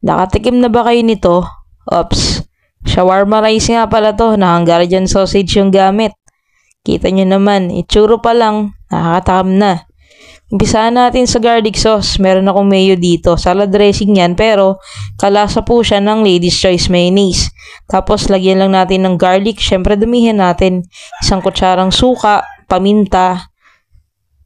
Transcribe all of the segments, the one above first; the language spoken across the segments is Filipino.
Nakatikim na ba kayo nito? Ops, shawarma rice nga pala to, na Hungarian sausage yung gamit. Kita nyo naman, itsuro pa lang, nakakatakam na. Umpisahan natin sa garlic sauce. Meron akong mayo dito. Salad dressing yan, pero kalasa po siya ng Lady's Choice mayonnaise. Tapos, lagyan lang natin ng garlic. Syempre, dumihin natin. Isang kutsarang suka, paminta,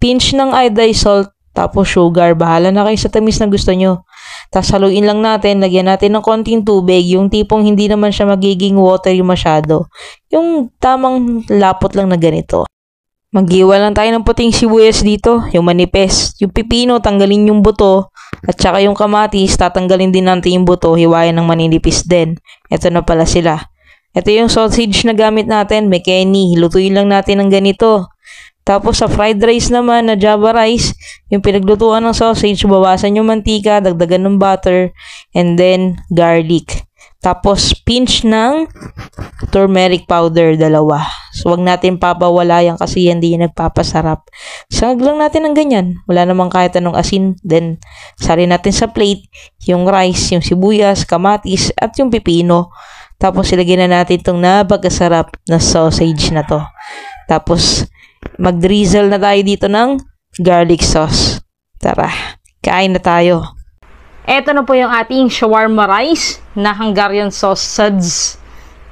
pinch ng iodized salt, tapos sugar. Bahala na kayo sa tamis na gusto nyo. Tapos, haluin lang natin. Lagyan natin ng konting tubig. Yung tipong hindi naman siya magiging watery masyado. Yung tamang lapot lang na ganito. Maghiwa lang tayo ng puting sibuyas dito, yung manipes. Yung pipino, tanggalin yung buto. At saka yung kamatis, tatanggalin din natin yung buto, hiwayan ng maninipis din. Ito na pala sila. Ito yung sausage na gamit natin, McKenny. Lutuin lang natin ng ganito. Tapos sa fried rice naman na Java rice, yung pinaglutuan ng sausage, bawasan yung mantika, dagdagan ng butter, and then garlic. Tapos pinch ng turmeric powder, 2. So, wag natin papawala yan kasi hindi yan nagpapasarap. Sangag lang natin ng ganyan. Wala namang kahit anong asin. Then, sari natin sa plate yung rice, yung sibuyas, kamatis, at yung pipino. Tapos, ilagyan na natin itong napagkasarap na sausage na to. Tapos, mag-drizzle na tayo dito ng garlic sauce. Tara, kain na tayo. Eto na po yung ating shawarma rice na Hungarian sausage.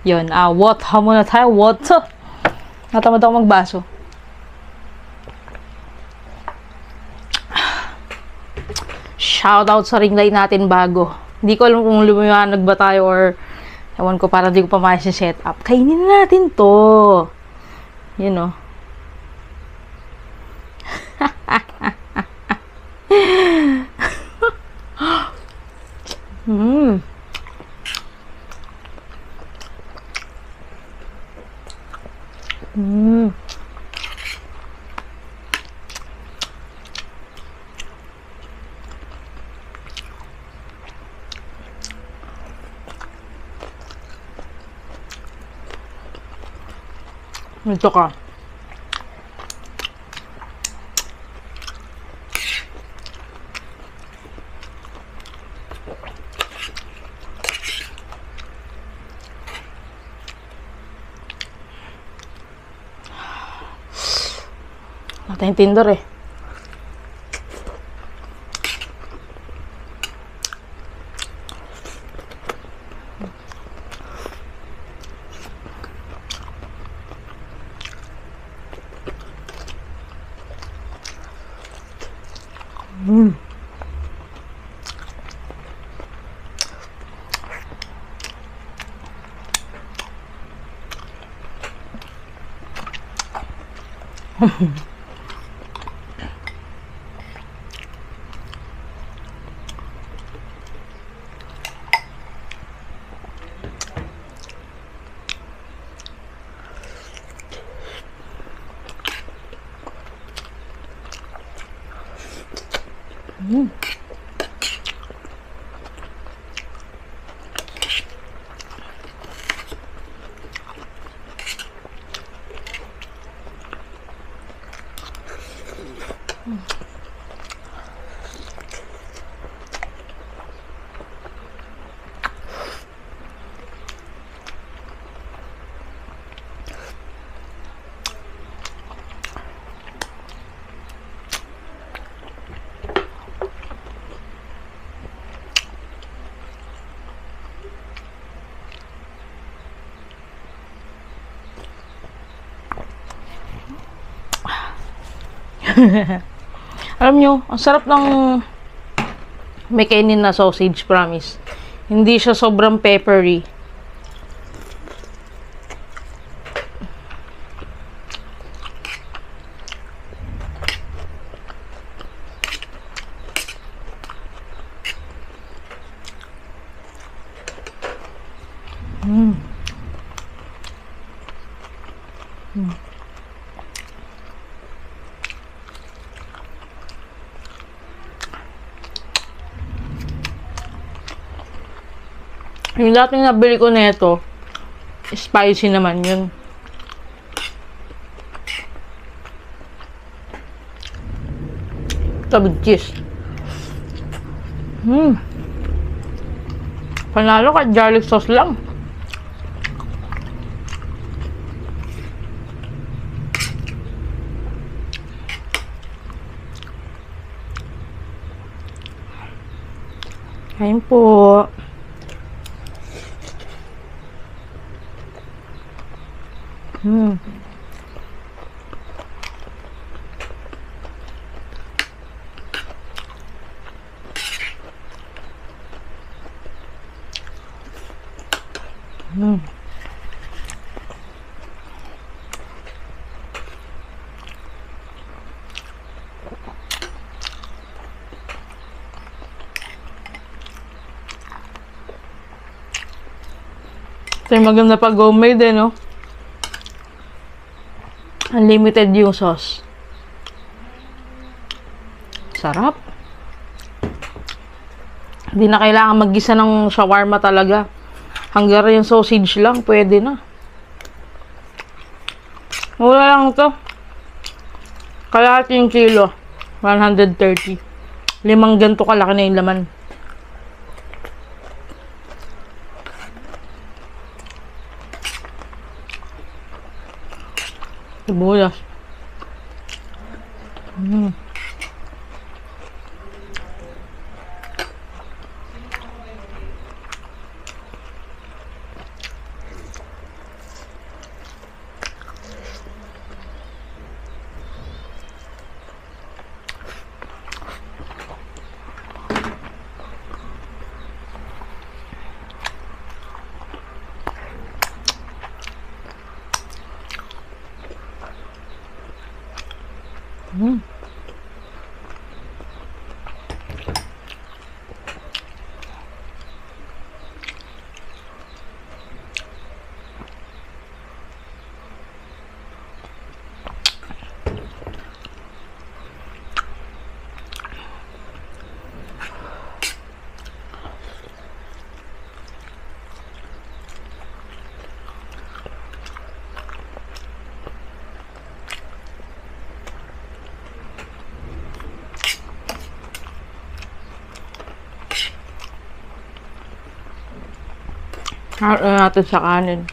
Yun, water muna tayo. Water. Natamad ako magbaso. Shoutout sa ring light natin bago. Hindi ko alam kung lumiwanag ba tayo or ewan ko, parang di ko pa ma-set up. Kainin na natin to. You know. Mm. Mm. Ito ka. Natin Tinder eh. Alam nyo, ang sarap ng McKenny na sausage, promise. Hindi siya sobrang peppery. Yung dating nabili ko nito, spicy naman yun. Ito with cheese. Panalo kahit garlic sauce lang. Kain po. Ito yung maganda pag homemade eh, no? Unlimited yung sauce. Sarap. Hindi na kailangan mag-gisa ng shawarma talaga. Hungarian sausage lang, pwede na. Mura lang ito. Kalahating kilo. 130. 5 ganito kalaki na yung laman. Sibuyas. Haluin natin sa kanin.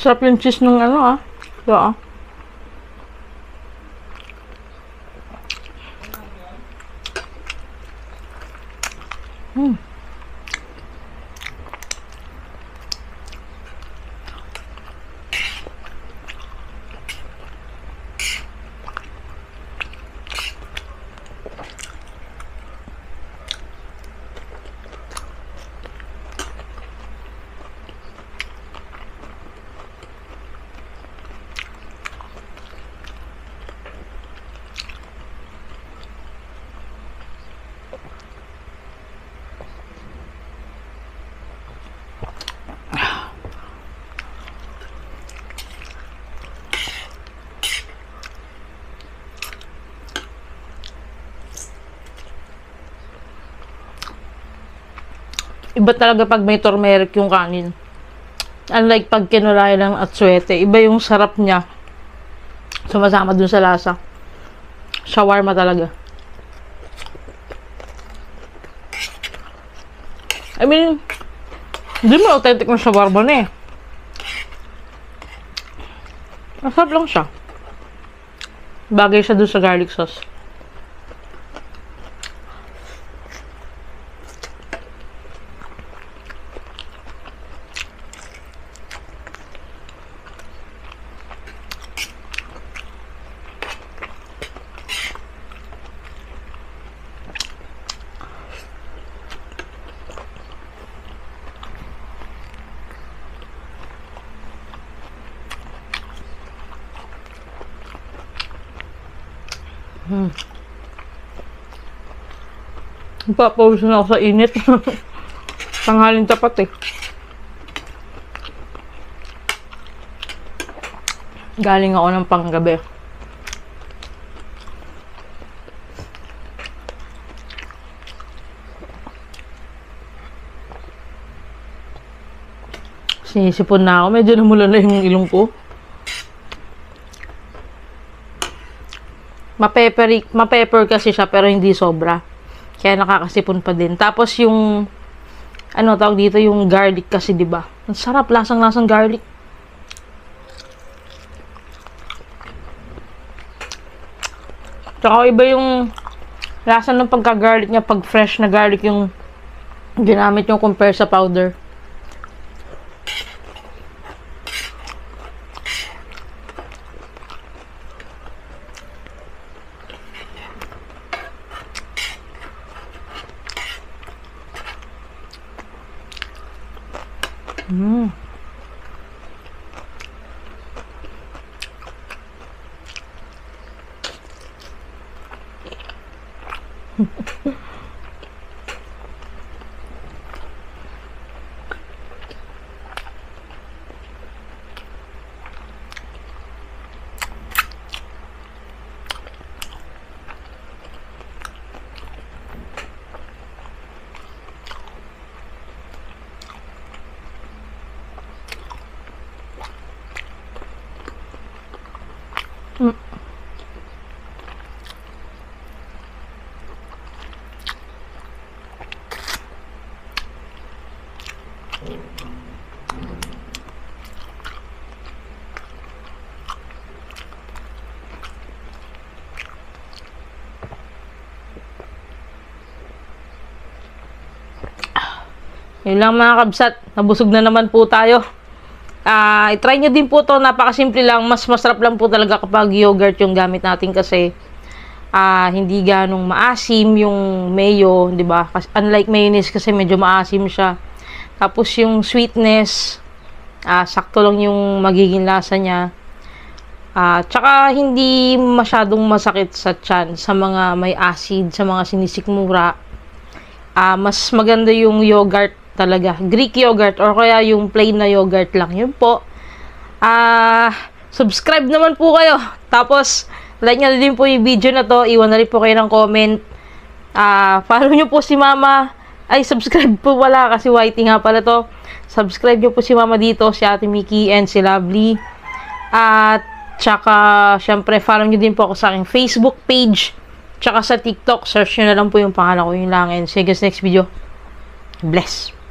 Sarap yung cheese nung ano ah. Ito ah. Iba talaga pag may turmeric yung kanin. Unlike pag kinulay lang at suwete, iba yung sarap niya. Sumasama dun sa lasa. Shawarma talaga. I mean, hindi mo authentic na shawarma na eh. Masarap lang siya. Bagay siya dun sa garlic sauce. Papawis na ako sa init. Tanghalin tapat eh. Galing ako ng panggabi. Sinisipon na ako. Medyo namula na yung ilong ko. Ma-pepper kasi siya pero hindi sobra. Kaya nakakasipon pa din. Tapos yung ano tawag dito, yung garlic kasi 'di ba? Ang sarap, lasang-lasang garlic. Tsaka iba yung lasa ng pagka-garlic niya pag fresh na garlic yung ginamit yung compare sa powder. Yun lang mga kabsat, nabusog na naman po tayo. I-try nyo din po to, napakasimple lang, mas masarap lang po talaga kapag yogurt yung gamit natin kasi hindi ganong maasim yung mayo, 'di ba? Unlike mayonnaise kasi medyo maasim siya. Tapos yung sweetness, sakto lang yung magiging lasa niya. Tsaka hindi masyadong masakit sa tiyan sa mga may acid, sa mga sinisikmura. Mas maganda yung yogurt talaga. Greek yogurt or kaya yung plain na yogurt lang. Yun po. Subscribe naman po kayo. Tapos, like nyo din po yung video na to. Iwan na rin po kayo ng comment. Follow nyo po si Mama. Ay, subscribe po wala kasi whitey nga pala to. Subscribe nyo po si Mama dito, si Ate Mickey and si Lovely. At tsaka, syempre, follow nyo din po ako sa aking Facebook page. Tsaka sa TikTok, search nyo na lang po yung pangalan ko, yun lang. And see you guys next video. Bless.